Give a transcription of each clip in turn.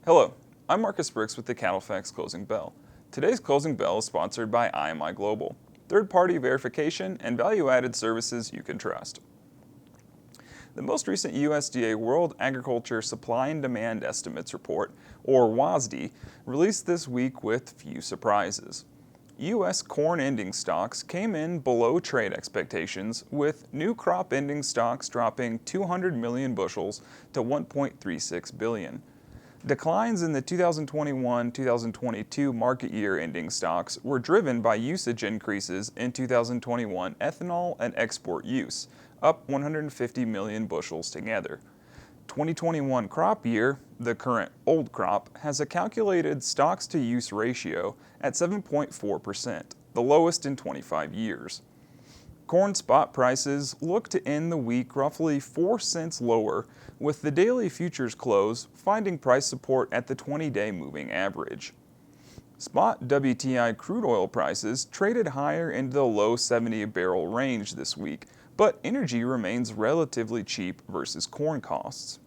Hello, I'm Marcus Brix with the CattleFax Closing Bell. Today's Closing Bell is sponsored by IMI Global, third-party verification and value-added services you can trust. The most recent USDA World Agriculture Supply and Demand Estimates report, or WASDE, released this week with few surprises. U.S. corn ending stocks came in below trade expectations, with new crop ending stocks dropping 200 million bushels to 1.36 billion. Declines in the 2021-2022 market year ending stocks were driven by usage increases in 2021 ethanol and export use, up 150 million bushels together. 2021 crop year, the current old crop, has a calculated stocks-to-use ratio at 7.4%, the lowest in 25 years. Corn spot prices look to end the week roughly 4 cents lower, with the daily futures close finding price support at the 20-day moving average. Spot WTI crude oil prices traded higher into the low 70 a barrel range this week, but energy remains relatively cheap versus corn costs.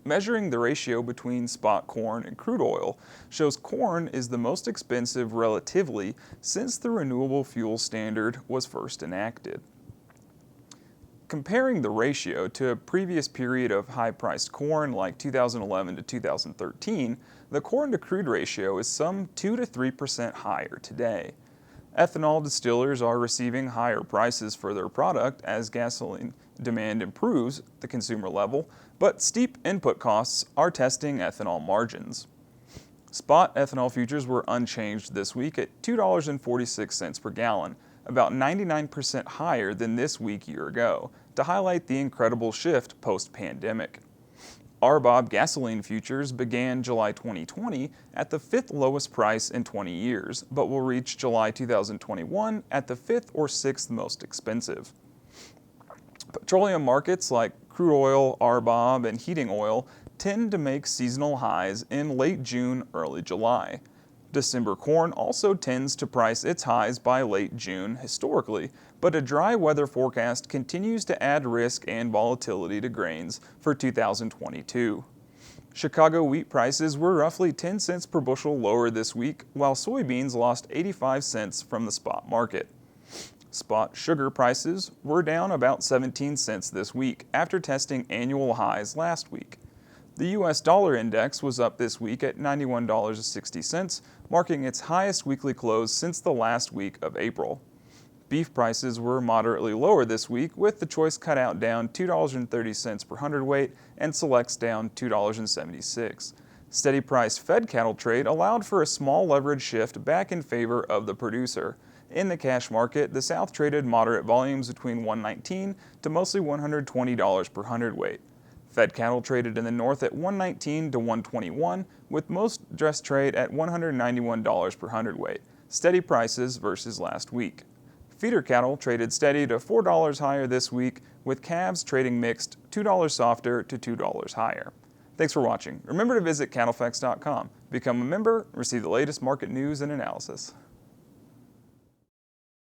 Measuring the ratio between spot corn and crude oil shows corn is the most expensive relatively since the renewable fuel standard was first enacted. Comparing the ratio to a previous period of high-priced corn like 2011 to 2013, the corn to crude ratio is some 2 to 3% higher today. Ethanol distillers are receiving higher prices for their product as gasoline demand improves at the consumer level, but steep input costs are testing ethanol margins. Spot ethanol futures were unchanged this week at $2.46 per gallon, about 99% higher than this week year ago, to highlight the incredible shift post-pandemic. RBOB gasoline futures began July 2020 at the 5th lowest price in 20 years, but will reach July 2021 at the 5th or 6th most expensive. Petroleum markets like crude oil, RBOB, and heating oil tend to make seasonal highs in late June, early July. December corn also tends to price its highs by late June historically, but a dry weather forecast continues to add risk and volatility to grains for 2022. Chicago wheat prices were roughly 10 cents per bushel lower this week, while soybeans lost 85 cents from the spot market. Spot sugar prices were down about 17 cents this week after testing annual highs last week. The U.S. dollar index was up this week at $91.60, marking its highest weekly close since the last week of April. Beef prices were moderately lower this week, with the choice cutout down $2.30 per hundredweight and selects down $2.76. Steady price fed cattle trade allowed for a small leverage shift back in favor of the producer. In the cash market, the South traded moderate volumes between $119 to mostly $120 per hundredweight. Fed cattle traded in the north at $119 to $121, with most dress trade at $191 per hundredweight, steady prices versus last week. Feeder cattle traded steady to $4 higher this week, with calves trading mixed $2 softer to $2 higher. Thanks for watching. Remember to visit CattleFax.com, become a member, and receive the latest market news and analysis.